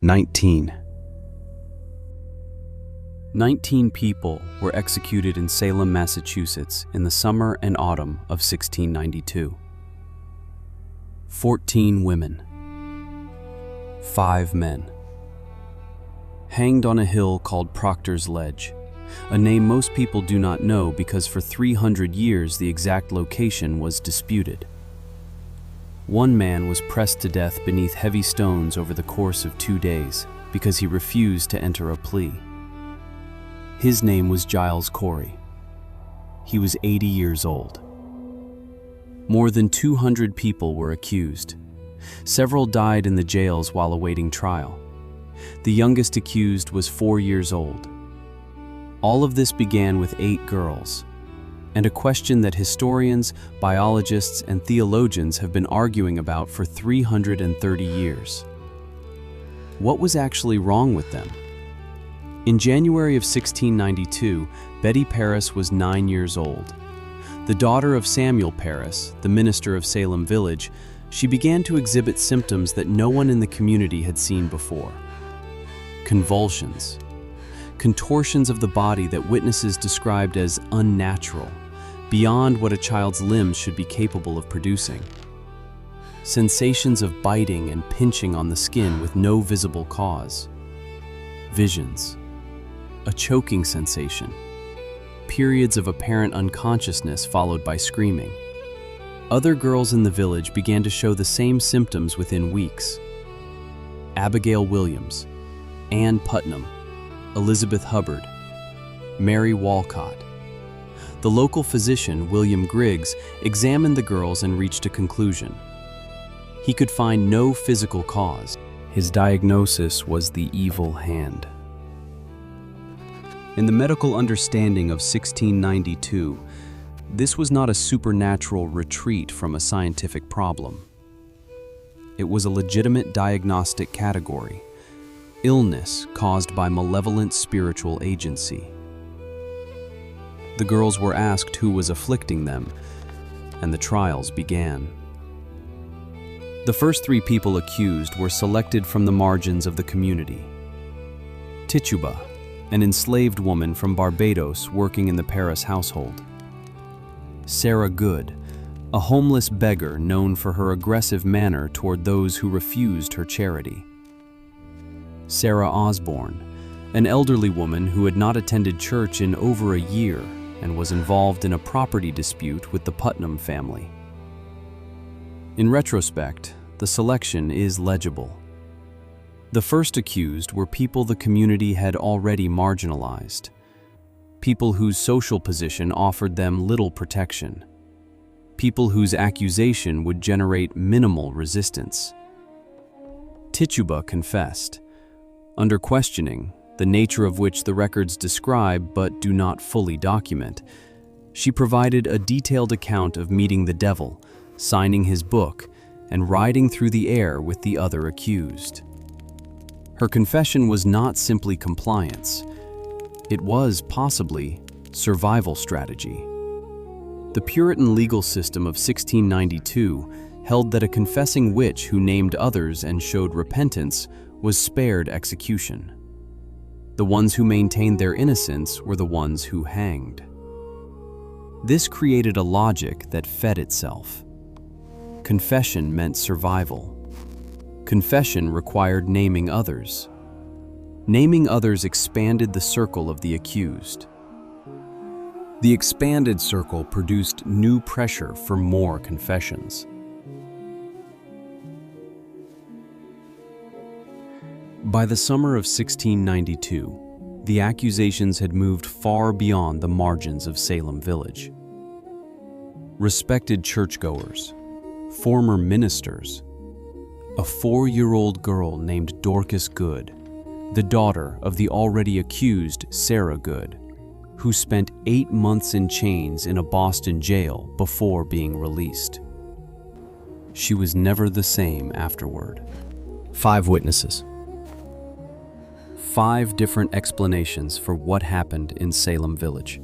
19 people were executed in Salem, Massachusetts in the summer and autumn of 1692. 14 women. 5 men. Hanged on a hill called Proctor's Ledge, a name most people do not know because for 300 years the exact location was disputed. One man was pressed to death beneath heavy stones over the course of 2 days because he refused to enter a plea. His name was Giles Corey. He was 80 years old. More than 200 people were accused. Several died in the jails while awaiting trial. The youngest accused was 4 years old. All of this began with 8 girls, and a question that historians, biologists, and theologians have been arguing about for 330 years. What was actually wrong with them? In January of 1692, Betty Paris was 9 years old. The daughter of Samuel Paris, the minister of Salem Village, she began to exhibit symptoms that no one in the community had seen before. Convulsions, contortions of the body that witnesses described as unnatural, beyond what a child's limbs should be capable of producing. Sensations of biting and pinching on the skin with no visible cause. Visions, a choking sensation, periods of apparent unconsciousness followed by screaming. Other girls in the village began to show the same symptoms within weeks. Abigail Williams, Ann Putnam, Elizabeth Hubbard, Mary Walcott. The local physician, William Griggs, examined the girls and reached a conclusion. He could find no physical cause. His diagnosis was the evil hand. In the medical understanding of 1692, this was not a supernatural retreat from a scientific problem. It was a legitimate diagnostic category. Illness caused by malevolent spiritual agency. The girls were asked who was afflicting them, and the trials began. The first 3 people accused were selected from the margins of the community. Tituba, an enslaved woman from Barbados working in the Paris household. Sarah Good, a homeless beggar known for her aggressive manner toward those who refused her charity. Sarah Osborne, an elderly woman who had not attended church in over a year and was involved in a property dispute with the Putnam family. In retrospect, the selection is legible. The first accused were people the community had already marginalized, people whose social position offered them little protection, people whose accusation would generate minimal resistance. Tituba confessed. Under questioning, the nature of which the records describe but do not fully document, she provided a detailed account of meeting the devil, signing his book, and riding through the air with the other accused. Her confession was not simply compliance. It was, possibly, survival strategy. The Puritan legal system of 1692 held that a confessing witch who named others and showed repentance was spared execution. The ones who maintained their innocence were the ones who hanged. This created a logic that fed itself. Confession meant survival. Confession required naming others. Naming others expanded the circle of the accused. The expanded circle produced new pressure for more confessions. By the summer of 1692, the accusations had moved far beyond the margins of Salem Village. Respected churchgoers, former ministers, a 4-year-old girl named Dorcas Good, the daughter of the already accused Sarah Good, who spent 8 months in chains in a Boston jail before being released. She was never the same afterward. 5 witnesses. 5 different explanations for what happened in Salem Village.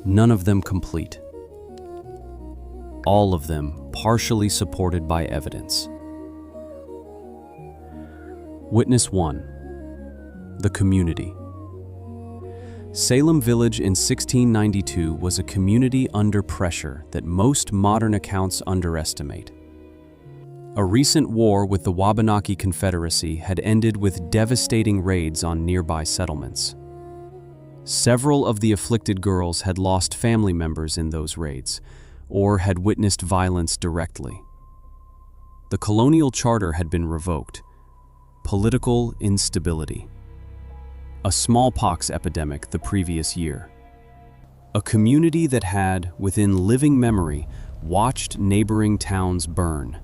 None of them complete. All of them partially supported by evidence. Witness 1. The community. Salem Village in 1692 was a community under pressure that most modern accounts underestimate. A recent war with the Wabanaki Confederacy had ended with devastating raids on nearby settlements. Several of the afflicted girls had lost family members in those raids, or had witnessed violence directly. The colonial charter had been revoked. Political instability. A smallpox epidemic the previous year. A community that had, within living memory, watched neighboring towns burn,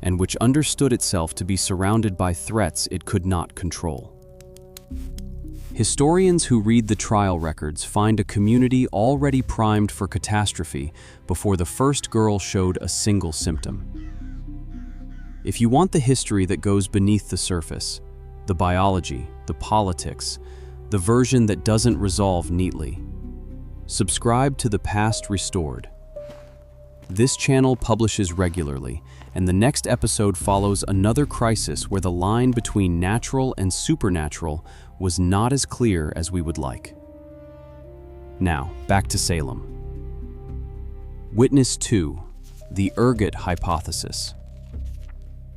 and which understood itself to be surrounded by threats it could not control. Historians who read the trial records find a community already primed for catastrophe before the first girl showed a single symptom. If you want the history that goes beneath the surface, the biology, the politics, the version that doesn't resolve neatly, subscribe to The Past Restored. This channel publishes regularly, and the next episode follows another crisis where the line between natural and supernatural was not as clear as we would like. Now, back to Salem. Witness 2. The Ergot Hypothesis.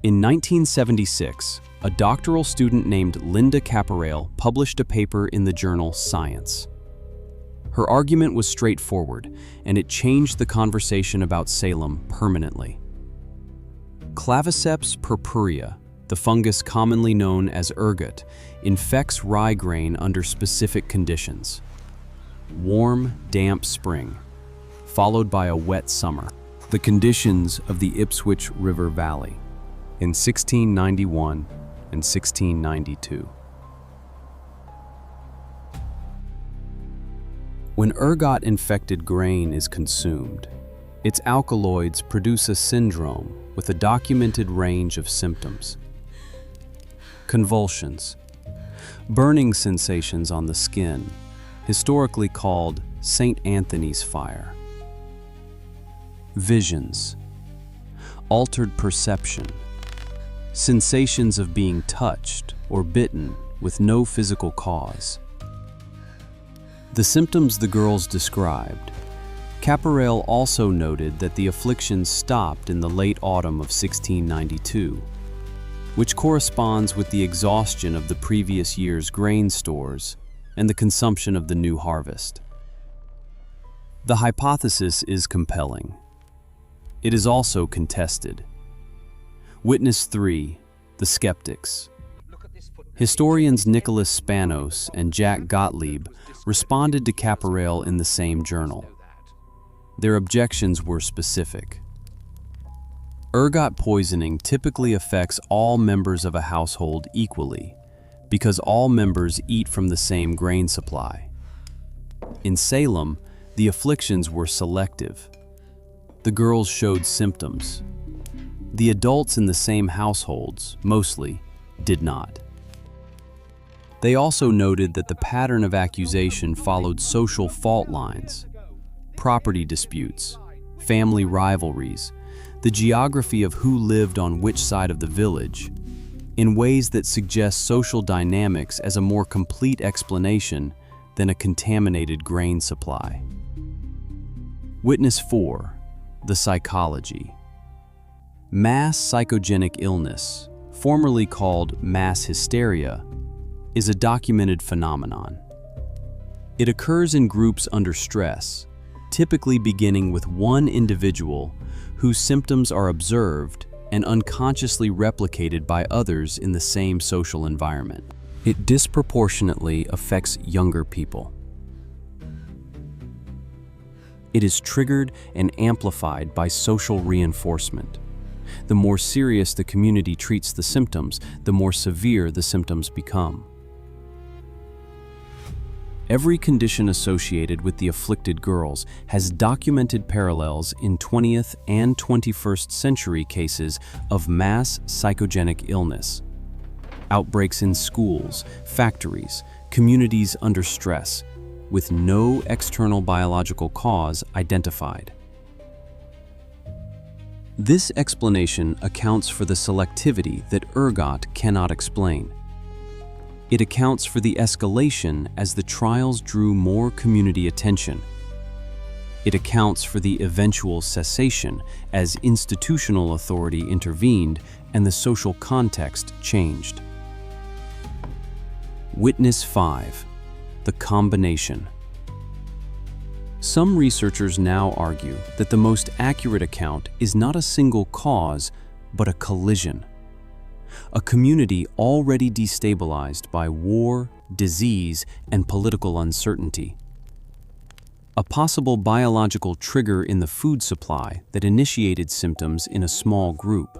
In 1976, a doctoral student named Linda Caporael published a paper in the journal Science. Her argument was straightforward, and it changed the conversation about Salem permanently. Claviceps purpurea, the fungus commonly known as ergot, infects rye grain under specific conditions. Warm, damp spring, followed by a wet summer. The conditions of the Ipswich River Valley in 1691 and 1692. When ergot-infected grain is consumed, its alkaloids produce a syndrome with a documented range of symptoms. Convulsions, burning sensations on the skin, historically called St. Anthony's fire. Visions, altered perception, sensations of being touched or bitten with no physical cause. The symptoms the girls described. Caporael also noted that the afflictions stopped in the late autumn of 1692, which corresponds with the exhaustion of the previous year's grain stores and the consumption of the new harvest. The hypothesis is compelling. It is also contested. Witness 3. The Skeptics. Historians Nicholas Spanos and Jack Gottlieb responded to Caporael in the same journal. Their objections were specific. Ergot poisoning typically affects all members of a household equally, because all members eat from the same grain supply. In Salem, the afflictions were selective. The girls showed symptoms. The adults in the same households, mostly, did not. They also noted that the pattern of accusation followed social fault lines, property disputes, family rivalries, the geography of who lived on which side of the village, in ways that suggest social dynamics as a more complete explanation than a contaminated grain supply. Witness 4. The Psychology. Mass psychogenic illness, formerly called mass hysteria, is a documented phenomenon. It occurs in groups under stress, typically beginning with one individual whose symptoms are observed and unconsciously replicated by others in the same social environment. It disproportionately affects younger people. It is triggered and amplified by social reinforcement. The more serious the community treats the symptoms, the more severe the symptoms become. Every condition associated with the afflicted girls has documented parallels in 20th and 21st century cases of mass psychogenic illness. Outbreaks in schools, factories, communities under stress, with no external biological cause identified. This explanation accounts for the selectivity that Ergot cannot explain. It accounts for the escalation as the trials drew more community attention. It accounts for the eventual cessation as institutional authority intervened and the social context changed. Witness 5. The combination. Some researchers now argue that the most accurate account is not a single cause, but a collision. A community already destabilized by war, disease, and political uncertainty. A possible biological trigger in the food supply that initiated symptoms in a small group.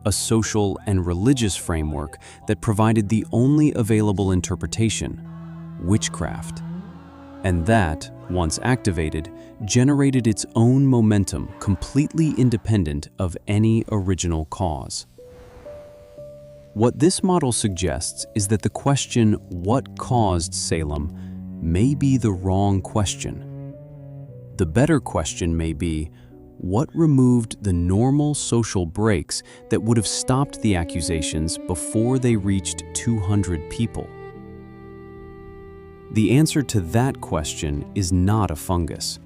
A social and religious framework that provided the only available interpretation, witchcraft. And that, once activated, generated its own momentum completely independent of any original cause. What this model suggests is that the question, what caused Salem, may be the wrong question. The better question may be, what removed the normal social breaks that would have stopped the accusations before they reached 200 people? The answer to that question is not a fungus.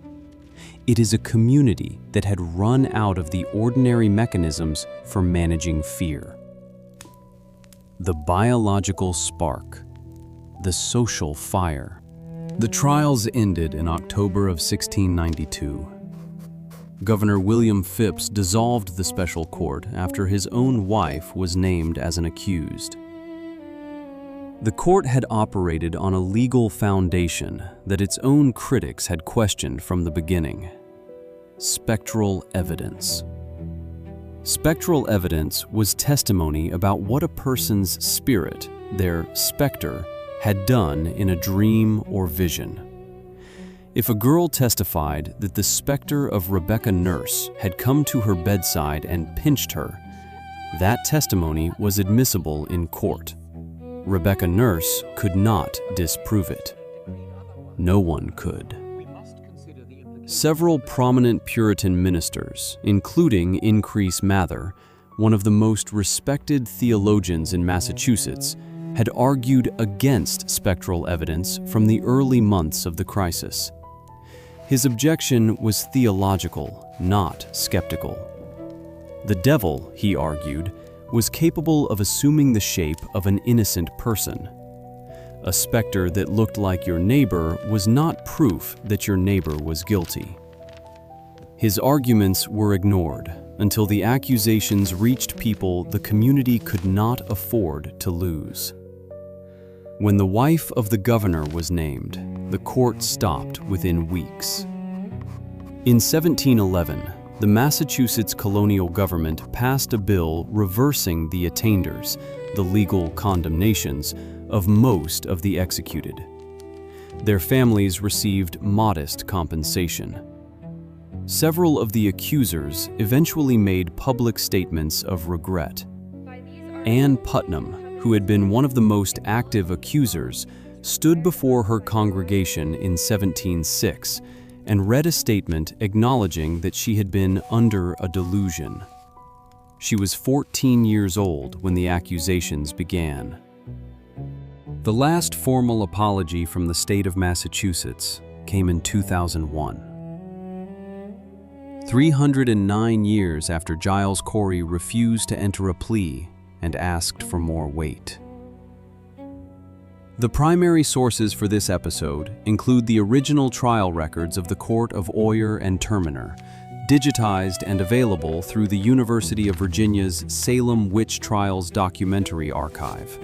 It is a community that had run out of the ordinary mechanisms for managing fear. The biological spark, the social fire. The trials ended in October of 1692. Governor William Phips dissolved the special court after his own wife was named as an accused. The court had operated on a legal foundation that its own critics had questioned from the beginning. Spectral evidence. Spectral evidence was testimony about what a person's spirit, their specter, had done in a dream or vision. If a girl testified that the specter of Rebecca Nurse had come to her bedside and pinched her, that testimony was admissible in court. Rebecca Nurse could not disprove it. No one could. Several prominent Puritan ministers, including Increase Mather, one of the most respected theologians in Massachusetts, had argued against spectral evidence from the early months of the crisis. His objection was theological, not skeptical. The devil, he argued, was capable of assuming the shape of an innocent person. A specter that looked like your neighbor was not proof that your neighbor was guilty. His arguments were ignored until the accusations reached people the community could not afford to lose. When the wife of the governor was named, the court stopped within weeks. In 1711, the Massachusetts colonial government passed a bill reversing the attainders, the legal condemnations, of most of the executed. Their families received modest compensation. Several of the accusers eventually made public statements of regret. Anne Putnam, who had been one of the most active accusers, stood before her congregation in 1706 and read a statement acknowledging that she had been under a delusion. She was 14 years old when the accusations began. The last formal apology from the state of Massachusetts came in 2001. 309 years after Giles Corey refused to enter a plea and asked for more weight. The primary sources for this episode include the original trial records of the Court of Oyer and Terminer, digitized and available through the University of Virginia's Salem Witch Trials documentary archive.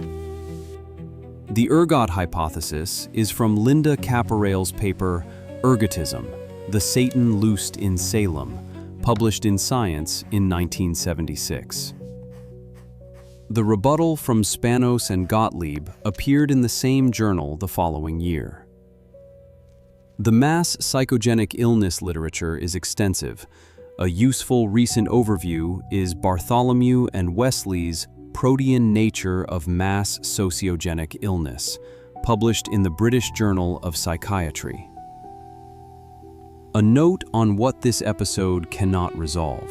The Ergot Hypothesis is from Linda Caporale's paper, Ergotism, The Satan Loosed in Salem, published in Science in 1976. The rebuttal from Spanos and Gottlieb appeared in the same journal the following year. The mass psychogenic illness literature is extensive. A useful recent overview is Bartholomew and Wesley's Protean Nature of Mass Sociogenic Illness, published in the British Journal of Psychiatry. A note on what this episode cannot resolve.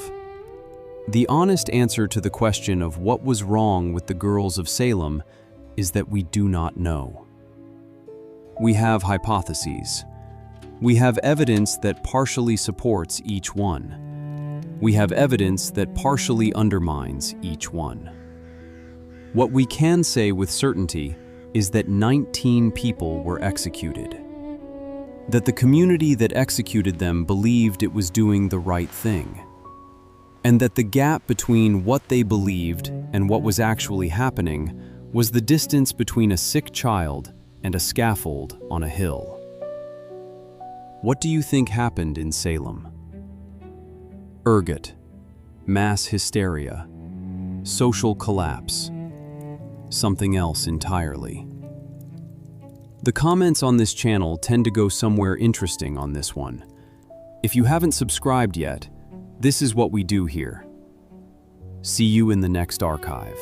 The honest answer to the question of what was wrong with the girls of Salem is that we do not know. We have hypotheses. We have evidence that partially supports each one. We have evidence that partially undermines each one. What we can say with certainty is that 19 people were executed. That the community that executed them believed it was doing the right thing. And that the gap between what they believed and what was actually happening was the distance between a sick child and a scaffold on a hill. What do you think happened in Salem? Ergot, mass hysteria, social collapse, something else entirely. The comments on this channel tend to go somewhere interesting on this one. If you haven't subscribed yet, this is what we do here. See you in the next archive.